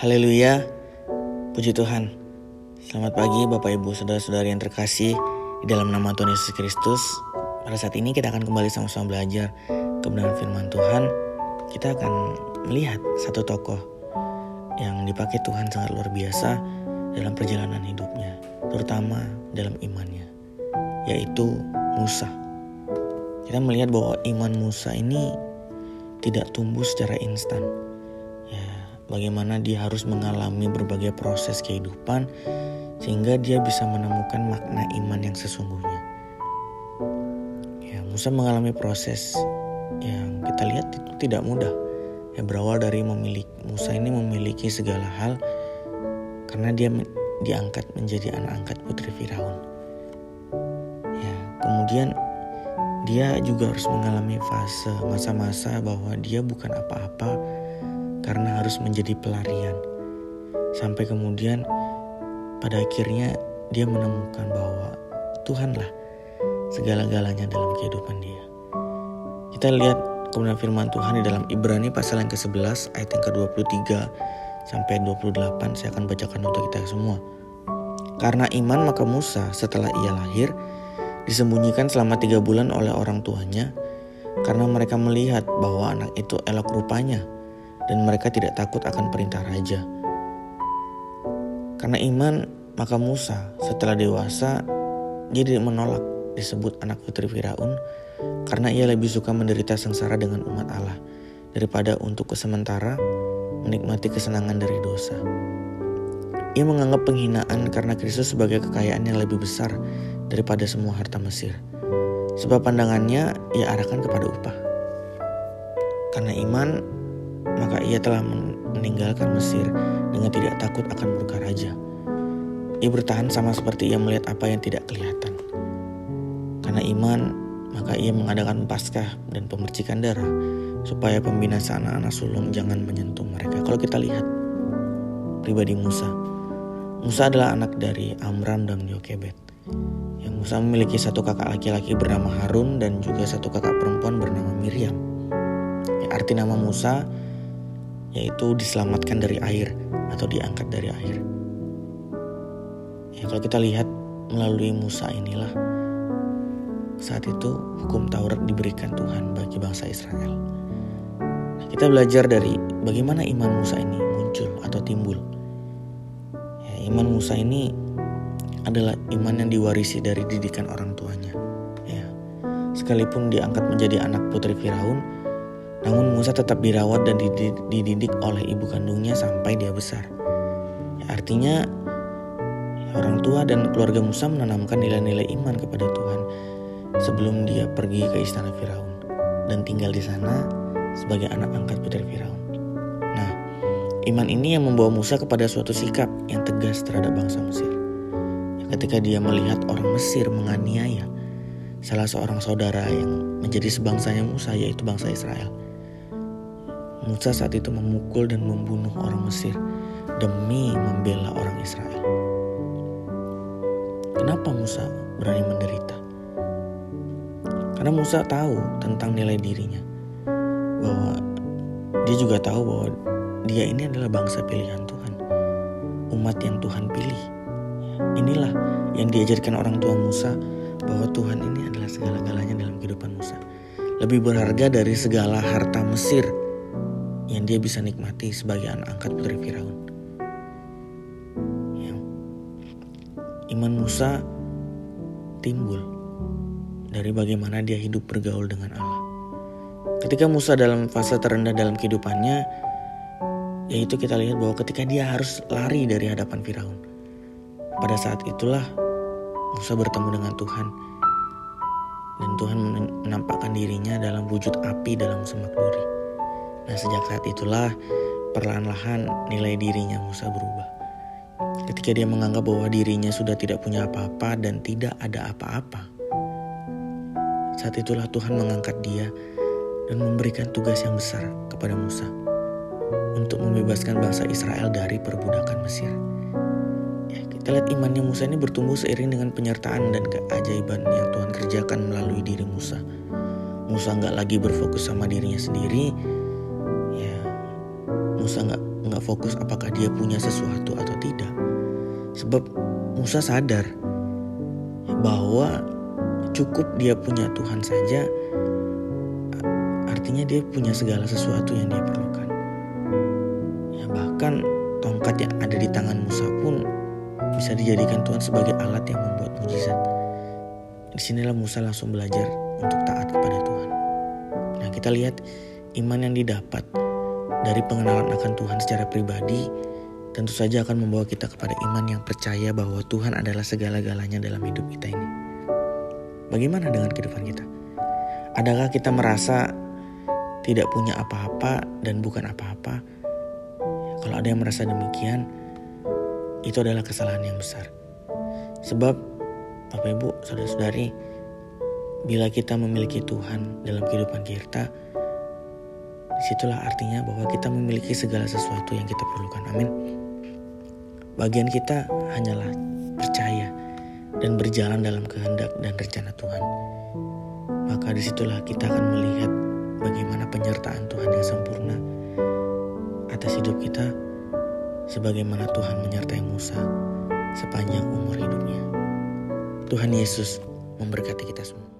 Haleluya, puji Tuhan. Selamat pagi Bapak Ibu Saudara-saudari yang terkasih di dalam nama Tuhan Yesus Kristus. Pada saat ini kita akan kembali sama-sama belajar kebenaran firman Tuhan. Kita akan melihat satu tokoh yang dipakai Tuhan sangat luar biasa dalam perjalanan hidupnya, terutama dalam imannya, yaitu Musa. Kita melihat bahwa iman Musa ini tidak tumbuh secara instan. Bagaimana dia harus mengalami berbagai proses kehidupan sehingga dia bisa menemukan makna iman yang sesungguhnya. Musa mengalami proses yang kita lihat itu tidak mudah. Berawal dari Musa ini memiliki segala hal karena dia diangkat menjadi anak angkat putri Firaun. Kemudian dia juga harus mengalami fase masa-masa bahwa dia bukan apa-apa karena harus menjadi pelarian. Sampai kemudian pada akhirnya dia menemukan bahwa Tuhanlah segala-galanya dalam kehidupan dia. Kita lihat kebenaran firman Tuhan di dalam Ibrani pasal yang ke-11 ayat yang ke-23 sampai 28. Saya akan bacakan untuk kita semua. Karena iman maka Musa setelah ia lahir disembunyikan selama 3 bulan oleh orang tuanya karena mereka melihat bahwa anak itu elok rupanya dan mereka tidak takut akan perintah raja. Karena iman maka Musa setelah dewasa dia tidak menolak disebut anak putri Firaun karena ia lebih suka menderita sengsara dengan umat Allah daripada untuk sementara menikmati kesenangan dari dosa. Ia menganggap penghinaan karena Kristus sebagai kekayaan yang lebih besar daripada semua harta Mesir. Sebab pandangannya ia arahkan kepada upah. Karena iman maka ia telah meninggalkan Mesir dengan tidak takut akan murka raja. Ia bertahan sama seperti ia melihat apa yang tidak kelihatan. Karena iman, maka ia mengadakan Paskah dan pemercikan darah supaya pembinasaan anak-anak sulung jangan menyentuh mereka. Kalau kita lihat pribadi Musa adalah anak dari Amram dan Yokebed. Yang Musa memiliki satu kakak laki-laki bernama Harun dan juga satu kakak perempuan bernama Miriam. Arti nama Musa yaitu diselamatkan dari air atau diangkat dari air. Kalau kita lihat melalui Musa inilah saat itu hukum Taurat diberikan Tuhan bagi bangsa Israel. Kita belajar dari bagaimana iman Musa ini muncul atau timbul. Iman Musa ini adalah iman yang diwarisi dari didikan orang tuanya. Sekalipun diangkat menjadi anak putri Firaun, namun Musa tetap dirawat dan dididik oleh ibu kandungnya sampai dia besar. Artinya orang tua dan keluarga Musa menanamkan nilai-nilai iman kepada Tuhan sebelum dia pergi ke istana Firaun dan tinggal di sana sebagai anak angkat putri Firaun. Iman ini yang membawa Musa kepada suatu sikap yang tegas terhadap bangsa Mesir. Ketika dia melihat orang Mesir menganiaya salah seorang saudara yang menjadi sebangsanya Musa, yaitu bangsa Israel. Musa saat itu memukul dan membunuh orang Mesir demi membela orang Israel. Kenapa Musa berani menderita? Karena Musa tahu tentang nilai dirinya, bahwa dia juga tahu bahwa dia ini adalah bangsa pilihan Tuhan, umat yang Tuhan pilih. Inilah yang diajarkan orang tua Musa, bahwa Tuhan ini adalah segala-galanya dalam kehidupan Musa. Lebih berharga dari segala harta Mesir yang dia bisa nikmati sebagai anak angkat putri Firaun. Iman Musa timbul dari bagaimana dia hidup bergaul dengan Allah. Ketika Musa dalam fase terendah dalam kehidupannya, yaitu kita lihat bahwa ketika dia harus lari dari hadapan Firaun. Pada saat itulah Musa bertemu dengan Tuhan. Dan Tuhan menampakkan dirinya dalam wujud api dalam semak duri. Sejak saat itulah perlahan-lahan nilai dirinya Musa berubah. Ketika dia menganggap bahwa dirinya sudah tidak punya apa-apa dan tidak ada apa-apa, saat itulah Tuhan mengangkat dia dan memberikan tugas yang besar kepada Musa untuk membebaskan bangsa Israel dari perbudakan Mesir. Kita lihat imannya Musa ini bertumbuh seiring dengan penyertaan dan keajaiban yang Tuhan kerjakan melalui diri Musa. Musa gak lagi berfokus sama dirinya sendiri. Musa gak nggak fokus apakah dia punya sesuatu atau tidak. Sebab Musa sadar bahwa cukup dia punya Tuhan saja, artinya dia punya segala sesuatu yang dia perlukan. Ya, bahkan tongkat yang ada di tangan Musa pun bisa dijadikan Tuhan sebagai alat yang membuat mujizat. Disinilah Musa langsung belajar untuk taat kepada Tuhan. Nah, kita lihat iman yang didapat dari pengenalan akan Tuhan secara pribadi tentu saja akan membawa kita kepada iman yang percaya bahwa Tuhan adalah segala-galanya dalam hidup kita ini. Bagaimana dengan kehidupan kita? Adakah kita merasa tidak punya apa-apa dan bukan apa-apa? Kalau ada yang merasa demikian, itu adalah kesalahan yang besar. Sebab Bapak Ibu, saudara-saudari, bila kita memiliki Tuhan dalam kehidupan kita, disitulah artinya bahwa kita memiliki segala sesuatu yang kita perlukan. Amin. Bagian kita hanyalah percaya dan berjalan dalam kehendak dan rencana Tuhan. Maka disitulah kita akan melihat bagaimana penyertaan Tuhan yang sempurna atas hidup kita, sebagaimana Tuhan menyertai Musa sepanjang umur hidupnya. Tuhan Yesus memberkati kita semua.